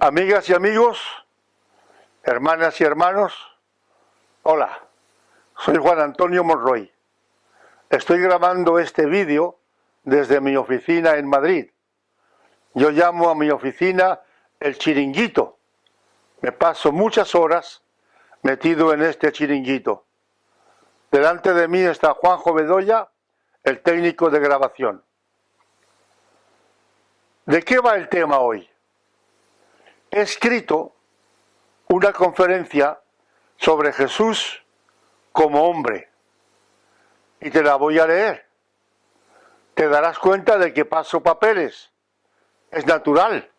Amigas y amigos, hermanas y hermanos, hola, soy Juan Antonio Monroy. Estoy grabando este vídeo desde mi oficina en Madrid. Yo llamo a mi oficina el chiringuito. Me paso muchas horas metido en este chiringuito. Delante de mí está Juanjo Bedoya, el técnico de grabación. ¿De qué va el tema hoy? He escrito una conferencia sobre Jesús como hombre y te la voy a leer. Te darás cuenta de que paso papeles. Es natural,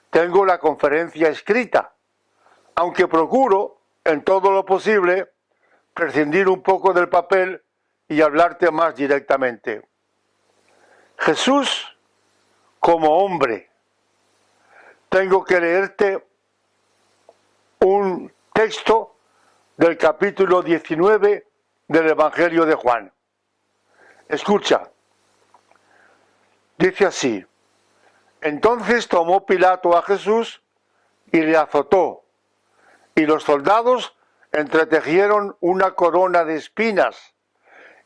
tengo la conferencia escrita, aunque procuro, en todo lo posible, prescindir un poco del papel y hablarte más directamente. Jesús como hombre. Tengo que leerte un texto del capítulo 19 del Evangelio de Juan. Escucha, dice así: entonces tomó Pilato a Jesús y le azotó, y los soldados entretejieron una corona de espinas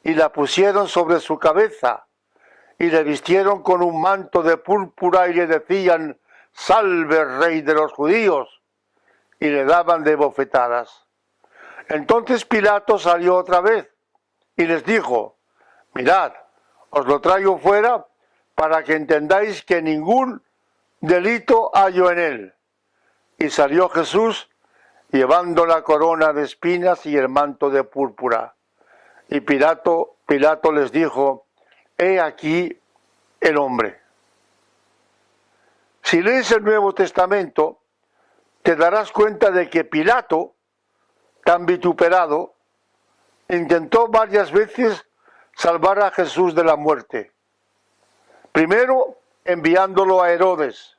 y la pusieron sobre su cabeza y le vistieron con un manto de púrpura y le decían: «Salve, Rey de los judíos», y le daban de bofetadas. Entonces Pilato salió otra vez y les dijo: «Mirad, os lo traigo fuera para que entendáis que ningún delito hallo en él». Y salió Jesús llevando la corona de espinas y el manto de púrpura. Y Pilato les dijo: «He aquí el hombre». Si lees el Nuevo Testamento, te darás cuenta de que Pilato, tan vituperado, intentó varias veces salvar a Jesús de la muerte. Primero, enviándolo a Herodes.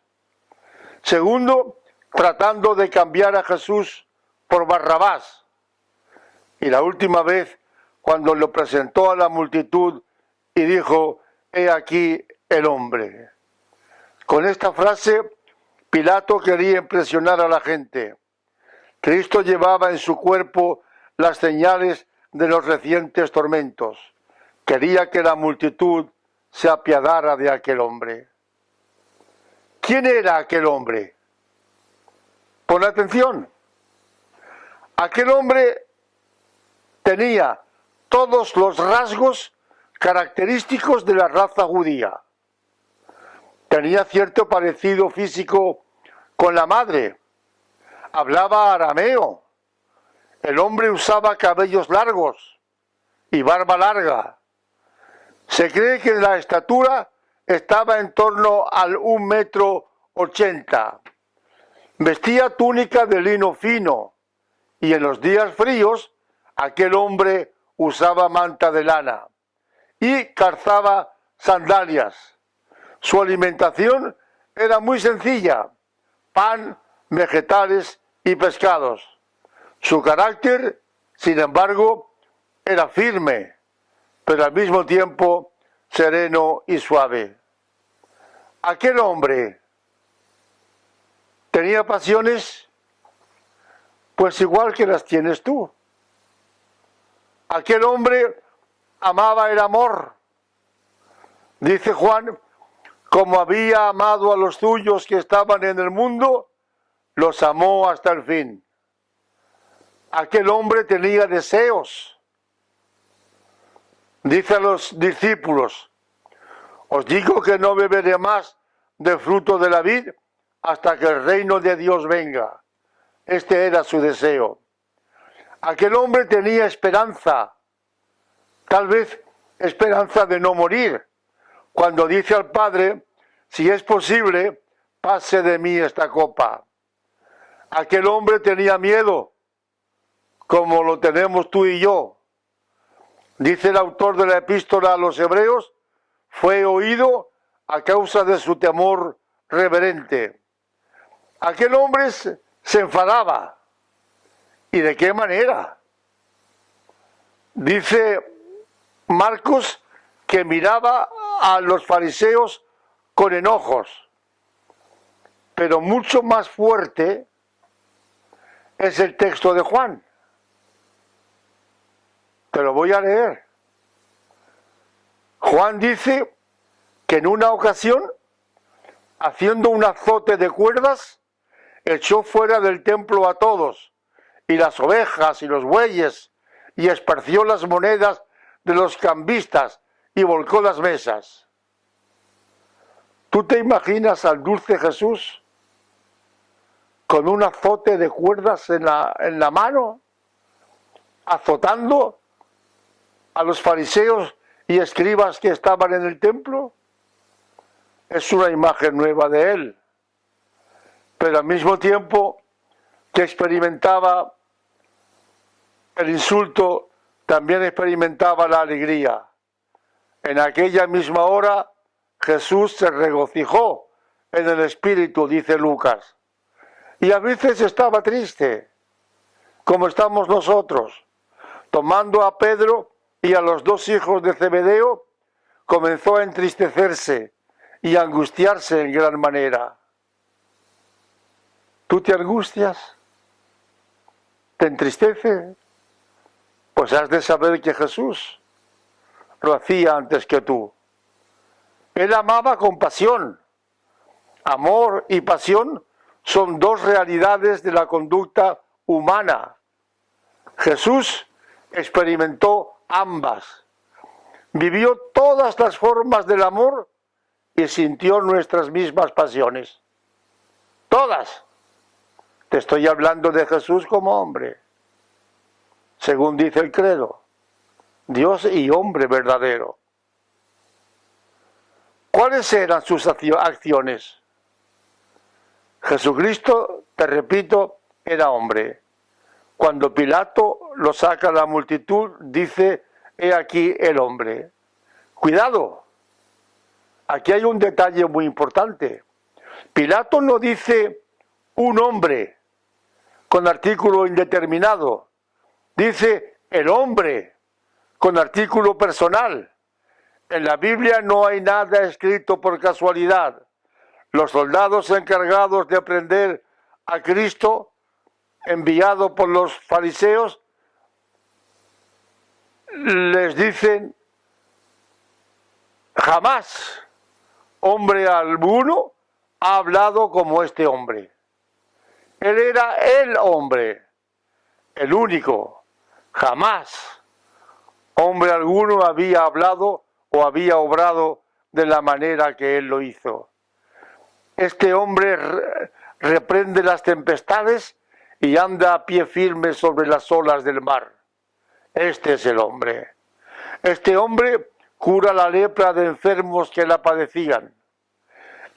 Segundo, tratando de cambiar a Jesús por Barrabás. Y la última vez, cuando lo presentó a la multitud y dijo: «He aquí el hombre». Con esta frase, Pilato quería impresionar a la gente. Cristo llevaba en su cuerpo las señales de los recientes tormentos. Quería que la multitud se apiadara de aquel hombre. ¿Quién era aquel hombre? Pon atención. Aquel hombre tenía todos los rasgos característicos de la raza judía. Tenía cierto parecido físico con la madre. Hablaba arameo. El hombre usaba cabellos largos y barba larga. Se cree que la estatura estaba en torno al 1,80 m. Vestía túnica de lino fino y en los días fríos aquel hombre usaba manta de lana y calzaba sandalias. Su alimentación era muy sencilla: pan, vegetales y pescados. Su carácter, sin embargo, era firme, pero al mismo tiempo sereno y suave. Aquel hombre tenía pasiones, pues igual que las tienes tú. Aquel hombre amaba el amor. Dice Juan: como había amado a los suyos que estaban en el mundo, los amó hasta el fin. Aquel hombre tenía deseos. Dice a los discípulos: os digo que no beberé más del fruto de la vid hasta que el reino de Dios venga. Este era su deseo. Aquel hombre tenía esperanza, tal vez esperanza de no morir, cuando dice al Padre: si es posible, pase de mí esta copa. Aquel hombre tenía miedo, como lo tenemos tú y yo. Dice el autor de la epístola a los Hebreos: fue oído a causa de su temor reverente. Aquel hombre se enfadaba. ¿Y de qué manera? Dice Marcos que miraba a los fariseos con enojos. Pero mucho más fuerte es el texto de Juan. Te lo voy a leer. Juan dice que en una ocasión, haciendo un azote de cuerdas, echó fuera del templo a todos, y las ovejas y los bueyes, y esparció las monedas de los cambistas, y volcó las mesas. ¿Tú te imaginas al dulce Jesús con un azote de cuerdas en la mano, azotando a los fariseos y escribas que estaban en el templo? Es una imagen nueva de él, pero al mismo tiempo que experimentaba el insulto, también experimentaba la alegría. En aquella misma hora Jesús se regocijó en el Espíritu, dice Lucas, y a veces estaba triste, como estamos nosotros. Tomando a Pedro y a los dos hijos de Zebedeo, comenzó a entristecerse y a angustiarse en gran manera. ¿Tú te angustias? ¿Te entristece? Pues has de saber que Jesús lo hacía antes que tú. Él amaba con pasión. Amor y pasión son dos realidades de la conducta humana. Jesús experimentó ambas. Vivió todas las formas del amor y sintió nuestras mismas pasiones. Todas. Te estoy hablando de Jesús como hombre, según dice el credo. Dios y hombre verdadero. ¿Cuáles eran sus acciones? Jesucristo, te repito, era hombre. Cuando Pilato lo saca a la multitud, dice: he aquí el hombre. Cuidado, aquí hay un detalle muy importante. Pilato no dice un hombre con artículo indeterminado, dice el hombre con artículo personal. En la Biblia no hay nada escrito por casualidad. Los soldados encargados de prender a Cristo, enviado por los fariseos, les dicen: jamás hombre alguno ha hablado como este hombre. Él era el hombre, el único. Jamás hombre alguno había hablado o había obrado de la manera que él lo hizo. Este hombre reprende las tempestades y anda a pie firme sobre las olas del mar. Este es el hombre. Este hombre cura la lepra de enfermos que la padecían.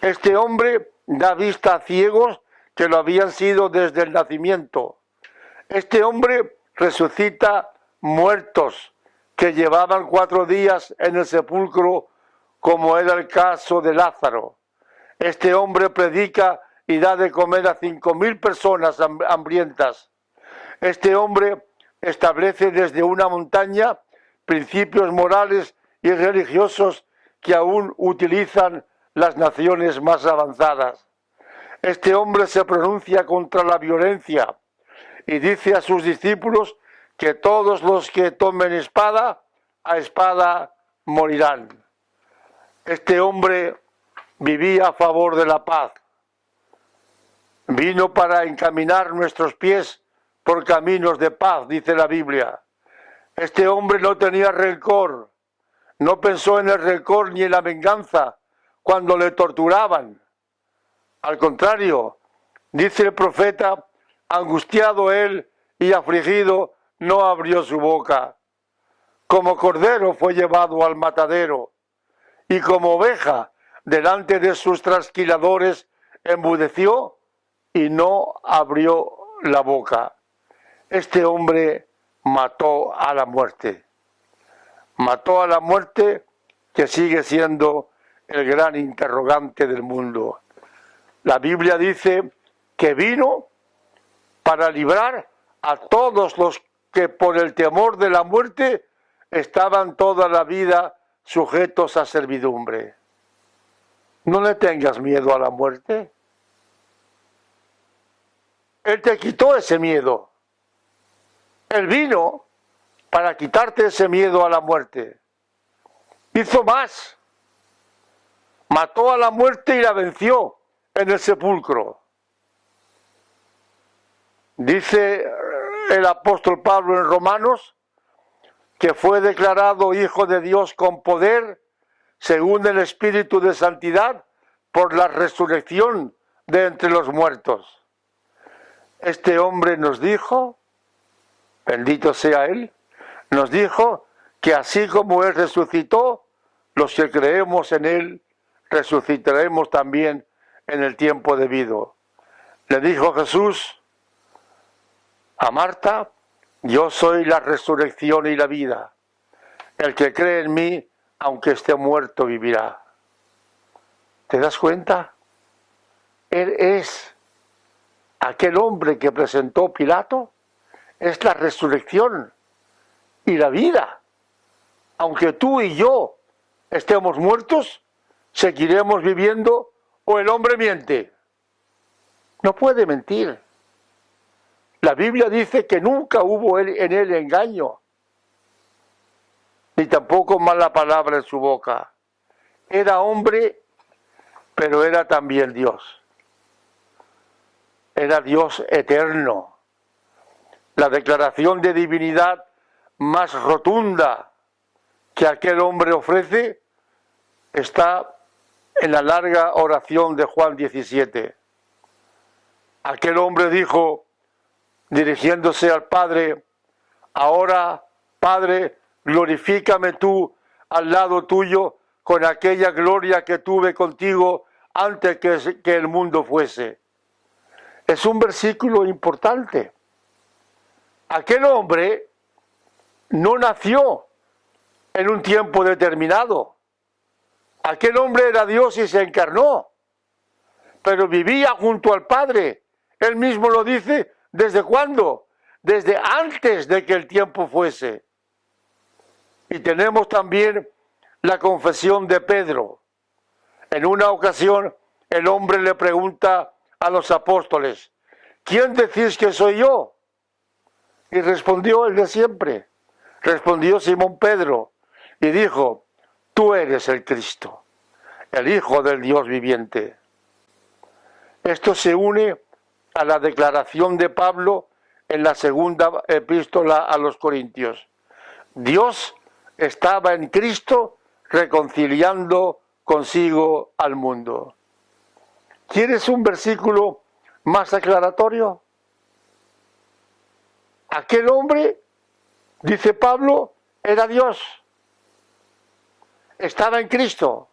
Este hombre da vista a ciegos que lo habían sido desde el nacimiento. Este hombre resucita muertos que llevaban 4 días en el sepulcro, como era el caso de Lázaro. Este hombre predica y da de comer a 5.000 personas hambrientas. Este hombre establece desde una montaña principios morales y religiosos que aún utilizan las naciones más avanzadas. Este hombre se pronuncia contra la violencia y dice a sus discípulos que todos los que tomen espada, a espada morirán. Este hombre vivía a favor de la paz. Vino para encaminar nuestros pies por caminos de paz, dice la Biblia. Este hombre no tenía rencor, no pensó en el rencor ni en la venganza cuando le torturaban. Al contrario, dice el profeta: angustiado él y afligido, no abrió su boca. Como cordero fue llevado al matadero, y como oveja delante de sus trasquiladores enmudeció y no abrió la boca. Este hombre mató a la muerte. Mató a la muerte, que sigue siendo el gran interrogante del mundo. La Biblia dice que vino para librar a todos los que por el temor de la muerte estaban toda la vida sujetos a servidumbre. No le tengas miedo a la muerte. Él te quitó ese miedo. Él vino para quitarte ese miedo a la muerte. Hizo más. Mató a la muerte y la venció en el sepulcro. Dice el apóstol Pablo en Romanos que fue declarado Hijo de Dios con poder, según el Espíritu de Santidad, por la resurrección de entre los muertos. Este hombre nos dijo, bendito sea Él, nos dijo que así como Él resucitó, los que creemos en Él resucitaremos también en el tiempo debido. Le dijo Jesús a Marta: yo soy la resurrección y la vida. El que cree en mí, aunque esté muerto, vivirá. ¿Te das cuenta? Él es aquel hombre que presentó Pilato, es la resurrección y la vida. Aunque tú y yo estemos muertos, seguiremos viviendo, o el hombre miente. No puede mentir. La Biblia dice que nunca hubo en él engaño, ni tampoco mala palabra en su boca. Era hombre, pero era también Dios. Era Dios eterno. La declaración de divinidad más rotunda que aquel hombre ofrece está en la larga oración de Juan 17. Aquel hombre dijo, dirigiéndose al Padre: ahora, Padre, glorifícame tú al lado tuyo con aquella gloria que tuve contigo antes que el mundo fuese. Es un versículo importante. Aquel hombre no nació en un tiempo determinado. Aquel hombre era Dios y se encarnó, pero vivía junto al Padre. Él mismo lo dice. ¿Desde cuándo? Desde antes de que el tiempo fuese. Y tenemos también la confesión de Pedro. En una ocasión el hombre le pregunta a los apóstoles: ¿quién decís que soy yo? Y respondió el de siempre. Respondió Simón Pedro y dijo: tú eres el Cristo, el Hijo del Dios viviente. Esto se une a la declaración de Pablo en la segunda epístola a los Corintios. Dios estaba en Cristo reconciliando consigo al mundo. ¿Quieres un versículo más aclaratorio? Aquel hombre, dice Pablo, era Dios. Estaba en Cristo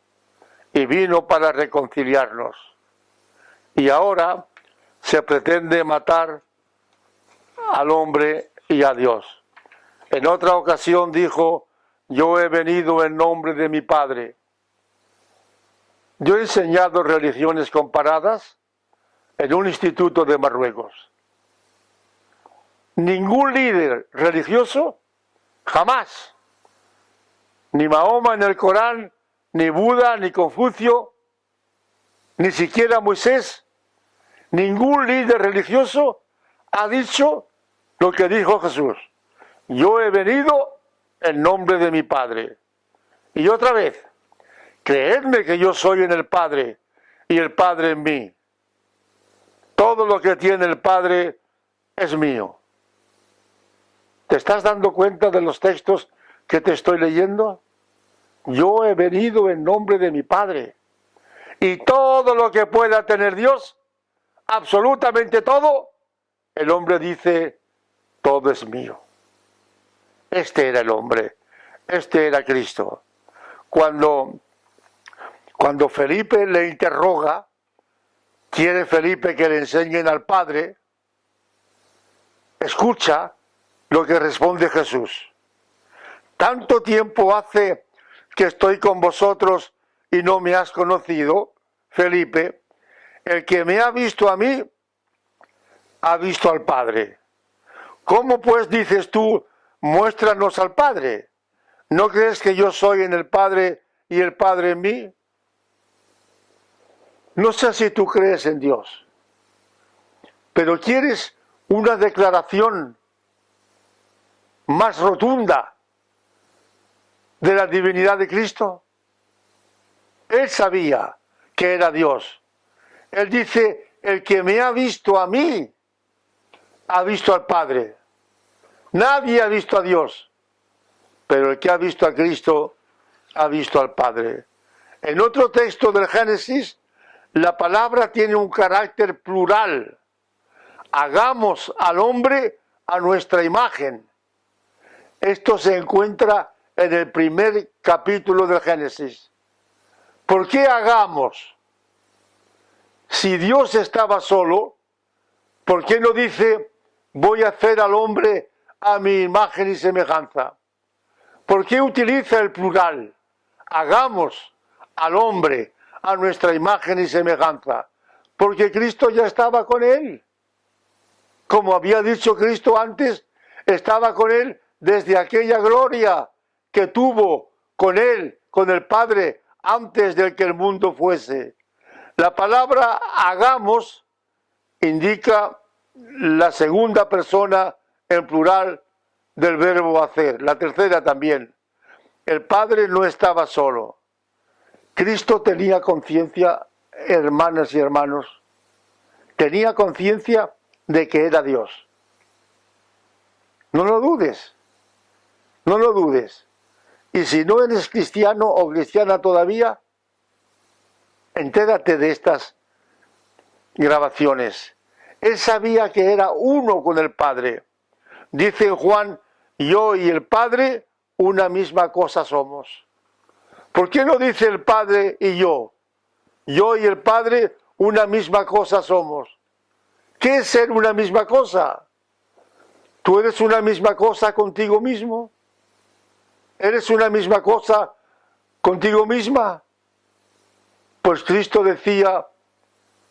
y vino para reconciliarnos. Y ahora se pretende matar al hombre y a Dios. En otra ocasión dijo: yo he venido en nombre de mi Padre. Yo he enseñado religiones comparadas en un instituto de Marruecos. Ningún líder religioso, jamás, ni Mahoma en el Corán, ni Buda, ni Confucio, ni siquiera Moisés, ningún líder religioso ha dicho lo que dijo Jesús: yo he venido en nombre de mi Padre. Y otra vez, creedme que yo soy en el Padre y el Padre en mí. Todo lo que tiene el Padre es mío. ¿Te estás dando cuenta de los textos que te estoy leyendo? Yo he venido en nombre de mi Padre. Y todo lo que pueda tener Dios, absolutamente todo, el hombre dice: todo es mío. Este era el hombre, este era Cristo. Cuando Felipe le interroga, quiere Felipe que le enseñen al Padre, escucha lo que responde Jesús. Tanto tiempo hace que estoy con vosotros y no me has conocido, Felipe. El que me ha visto a mí, ha visto al Padre. ¿Cómo pues dices tú, muéstranos al Padre? ¿No crees que yo soy en el Padre y el Padre en mí? No sé si tú crees en Dios. Pero ¿quieres una declaración más rotunda de la divinidad de Cristo? Él sabía que era Dios. Él dice, el que me ha visto a mí, ha visto al Padre. Nadie ha visto a Dios, pero el que ha visto a Cristo, ha visto al Padre. En otro texto del Génesis, la palabra tiene un carácter plural. Hagamos al hombre a nuestra imagen. Esto se encuentra en el primer capítulo del Génesis. ¿Por qué hagamos? Si Dios estaba solo, ¿por qué no dice, voy a hacer al hombre a mi imagen y semejanza? ¿Por qué utiliza el plural? Hagamos al hombre a nuestra imagen y semejanza. Porque Cristo ya estaba con él. Como había dicho Cristo antes, estaba con él desde aquella gloria que tuvo con él, con el Padre, antes de que el mundo fuese. La palabra hagamos indica la segunda persona en plural del verbo hacer, la tercera también. El Padre no estaba solo. Cristo tenía conciencia, hermanas y hermanos, tenía conciencia de que era Dios. No lo dudes, no lo dudes. Y si no eres cristiano o cristiana todavía, entérate de estas grabaciones. Él sabía que era uno con el Padre. Dice en Juan, yo y el Padre una misma cosa somos. ¿Por qué no dice el Padre y yo? Yo y el Padre una misma cosa somos. ¿Qué es ser una misma cosa? ¿Tú eres una misma cosa contigo mismo? ¿Eres una misma cosa contigo misma? Pues Cristo decía,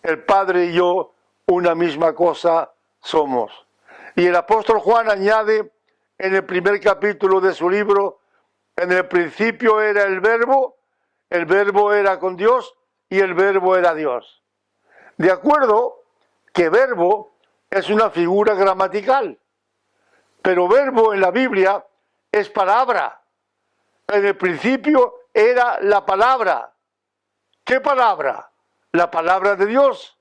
el Padre y yo una misma cosa somos. Y el apóstol Juan añade en el primer capítulo de su libro, en el principio era el verbo era con Dios y el verbo era Dios. De acuerdo que verbo es una figura gramatical, pero verbo en la Biblia es palabra. En el principio era la palabra. ¿Qué palabra? La palabra de Dios,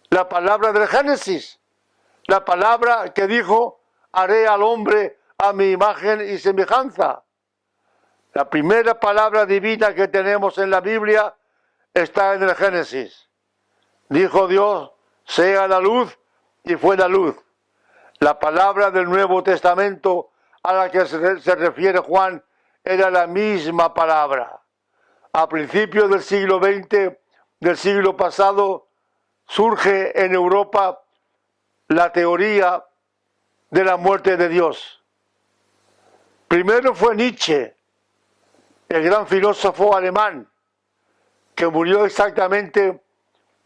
la palabra del Génesis, la palabra que dijo, haré al hombre a mi imagen y semejanza. La primera palabra divina que tenemos en la Biblia está en el Génesis. Dijo Dios, sea la luz, y fue la luz. La palabra del Nuevo Testamento a la que se refiere Juan era la misma palabra. A principios del siglo XX, del siglo pasado, surge en Europa la teoría de la muerte de Dios. Primero fue Nietzsche, el gran filósofo alemán, que murió exactamente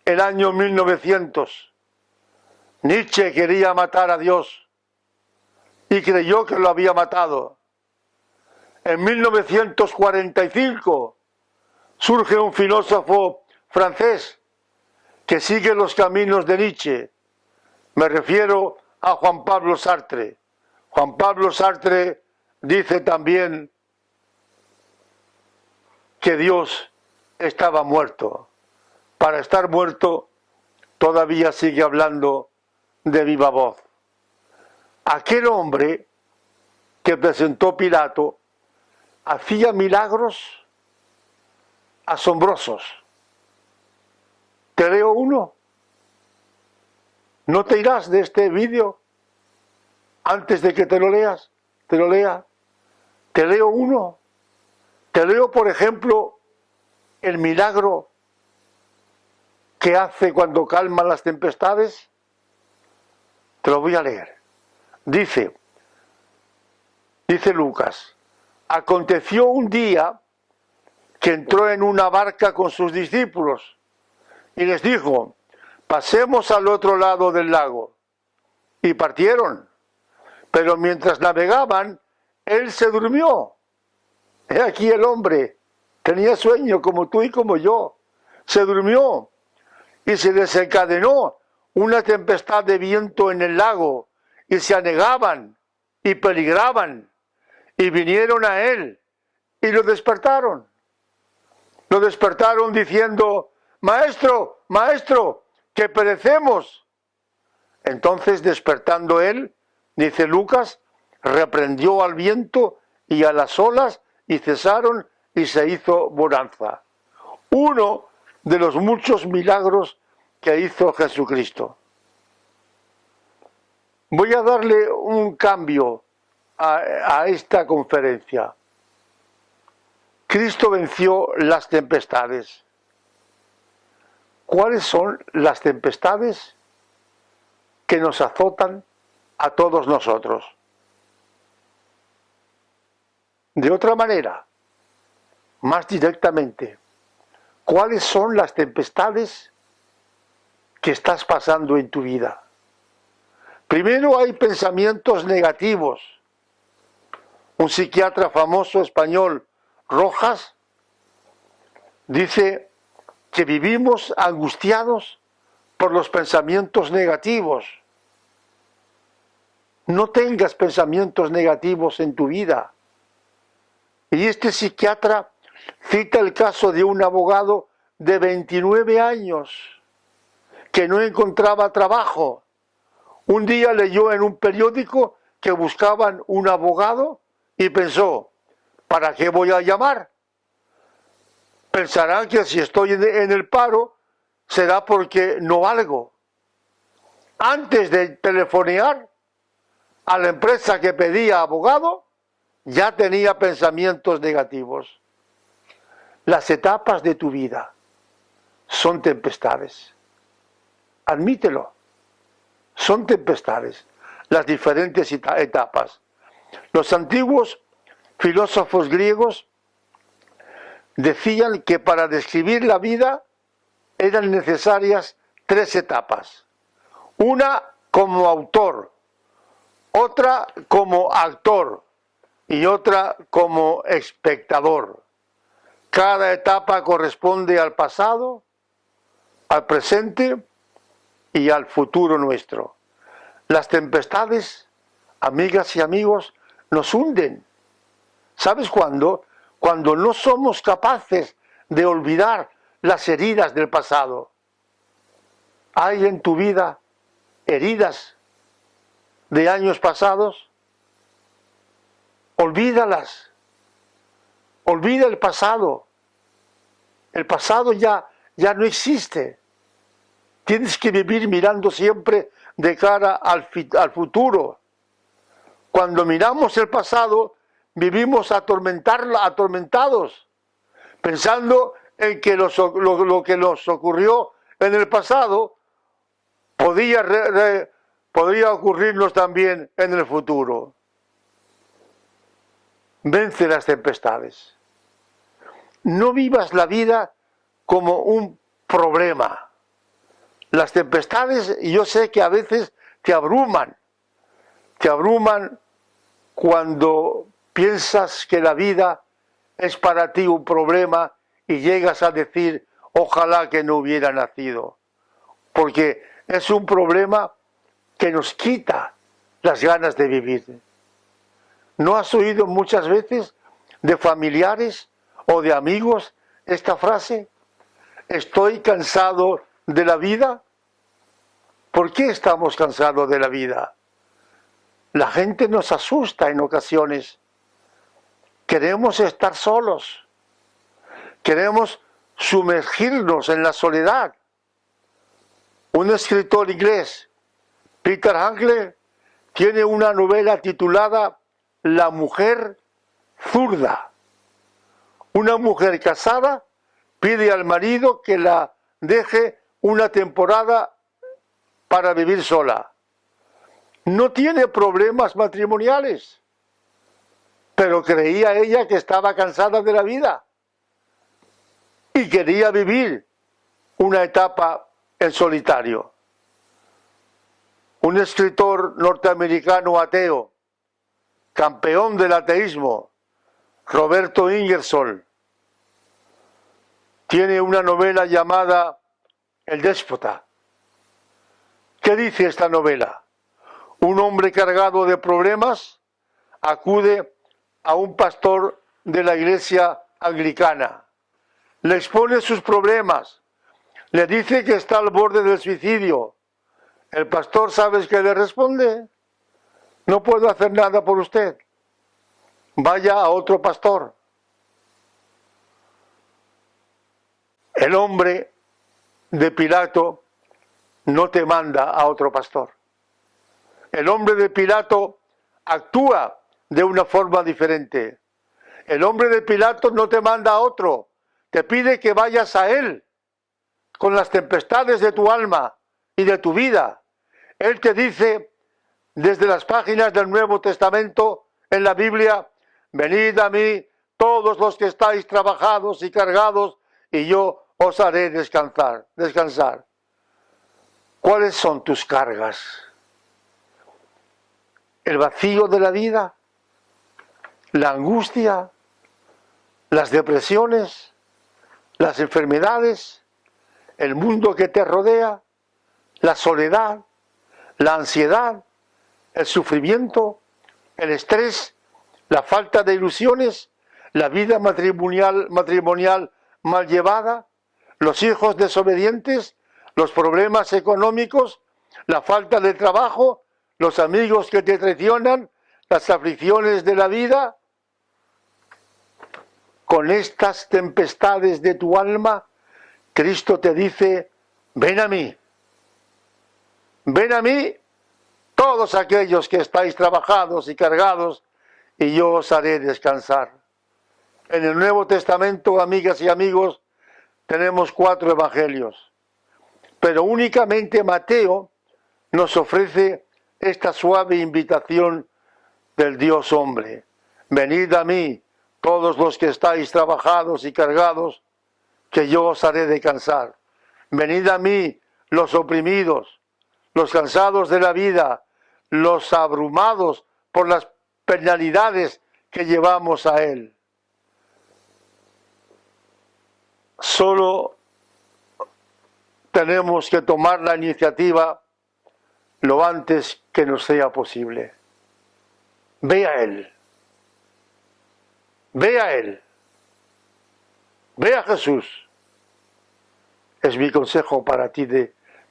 el año 1900. Nietzsche quería matar a Dios y creyó que lo había matado. En 1945 surge un filósofo francés que sigue los caminos de Nietzsche. Me refiero a Juan Pablo Sartre. Juan Pablo Sartre dice también que Dios estaba muerto. Para estar muerto, todavía sigue hablando de viva voz. Aquel hombre que presentó Pilato hacía milagros asombrosos. Te leo uno. ¿No te irás de este vídeo antes de que te lo leas? Te lo lea. Te leo uno. Te leo, por ejemplo, el milagro que hace cuando calman las tempestades. Te lo voy a leer. Dice Lucas, aconteció un día que entró en una barca con sus discípulos y les dijo, pasemos al otro lado del lago. Y partieron. Pero mientras navegaban, él se durmió. He aquí el hombre, tenía sueño como tú y como yo. Se durmió y se desencadenó una tempestad de viento en el lago y se anegaban y peligraban, y vinieron a él y lo despertaron. Lo despertaron diciendo: Maestro, maestro, que perecemos. Entonces, despertando él, dice Lucas, reprendió al viento y a las olas, y cesaron, y se hizo bonanza. Uno de los muchos milagros que hizo Jesucristo. Voy a darle un cambio a esta conferencia. Cristo venció las tempestades. ¿Cuáles son las tempestades que nos azotan a todos nosotros? De otra manera, más directamente, ¿cuáles son las tempestades que estás pasando en tu vida? Primero hay pensamientos negativos. Un psiquiatra famoso español, Rojas, dice que vivimos angustiados por los pensamientos negativos. No tengas pensamientos negativos en tu vida. Y este psiquiatra cita el caso de un abogado de 29 años que no encontraba trabajo. Un día leyó en un periódico que buscaban un abogado y pensó: ¿para qué voy a llamar? Pensarán que si estoy en el paro será porque no valgo. Antes de telefonear a la empresa que pedía abogado, ya tenía pensamientos negativos. Las etapas de tu vida son tempestades. Admítelo. Son tempestades, las diferentes etapas. Los antiguos filósofos griegos decían que para describir la vida eran necesarias 3 etapas. Una como autor, otra como actor y otra como espectador. Cada etapa corresponde al pasado, al presente y al futuro nuestro. Las tempestades, amigas y amigos, nos hunden. ¿Sabes cuándo? Cuando no somos capaces de olvidar las heridas del pasado. ¿Hay en tu vida heridas de años pasados? Olvídalas. Olvida el pasado. El pasado ya no existe. Tienes que vivir mirando siempre de cara al futuro. Cuando miramos el pasado, vivimos atormentados, pensando en que lo que nos ocurrió en el pasado podía ocurrirnos también en el futuro. Vence las tempestades. No vivas la vida como un problema. Las tempestades, yo sé que a veces te abruman cuando piensas que la vida es para ti un problema y llegas a decir: ojalá que no hubiera nacido, porque es un problema que nos quita las ganas de vivir. ¿No has oído muchas veces de familiares o de amigos esta frase? Estoy cansado de la vida. ¿Por qué estamos cansados de la vida? La gente nos asusta en ocasiones. Queremos estar solos. Queremos sumergirnos en la soledad. Un escritor inglés, Peter Handke, tiene una novela titulada La mujer zurda. Una mujer casada pide al marido que la deje una temporada para vivir sola. No tiene problemas matrimoniales, pero creía ella que estaba cansada de la vida y quería vivir una etapa en solitario. Un escritor norteamericano ateo, campeón del ateísmo, Roberto Ingersoll, tiene una novela llamada El déspota. ¿Qué dice esta novela? Un hombre cargado de problemas acude a un pastor de la iglesia anglicana. Le expone sus problemas. Le dice que está al borde del suicidio. El pastor, ¿sabes qué le responde? No puedo hacer nada por usted. Vaya a otro pastor. El hombre de Pilato no te manda a otro pastor. El hombre de Pilato actúa de una forma diferente. El hombre de Pilato no te manda a otro, te pide que vayas a él con las tempestades de tu alma y de tu vida. Él te dice desde las páginas del Nuevo Testamento en la Biblia: venid a mí todos los que estáis trabajados y cargados, y yo os haré descansar. ¿Cuáles son tus cargas? ¿El vacío de la vida? ¿La angustia? ¿Las depresiones? ¿Las enfermedades? ¿El mundo que te rodea? ¿La soledad? ¿La ansiedad? ¿El sufrimiento? ¿El estrés? ¿La falta de ilusiones? ¿La vida matrimonial mal llevada? ¿Los hijos desobedientes? ¿Los problemas económicos? ¿La falta de trabajo? ¿Los amigos que te traicionan? ¿Las aflicciones de la vida? Con estas tempestades de tu alma, Cristo te dice: ven a mí. Ven a mí todos aquellos que estáis trabajados y cargados, y yo os haré descansar. En el Nuevo Testamento, amigas y amigos, tenemos 4 evangelios, pero únicamente Mateo nos ofrece esta suave invitación del Dios hombre: venid a mí todos los que estáis trabajados y cargados, que yo os haré descansar. Venid a mí los oprimidos, los cansados de la vida, los abrumados por las penalidades que llevamos a Él. Solo tenemos que tomar la iniciativa lo antes que nos sea posible. Ve a Él. Ve a Él. Ve a Jesús. Es mi consejo para ti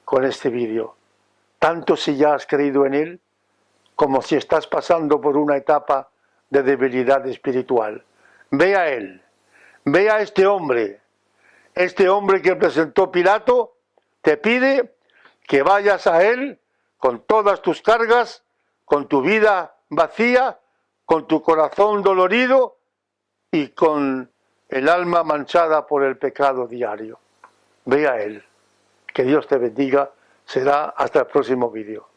con este vídeo. Tanto si ya has creído en Él, como si estás pasando por una etapa de debilidad espiritual. Ve a Él. Ve a este hombre que presentó Pilato, te pide que vayas a Él con todas tus cargas, con tu vida vacía, con tu corazón dolorido y con el alma manchada por el pecado diario. Ve a Él. Que Dios te bendiga. Será hasta el próximo vídeo.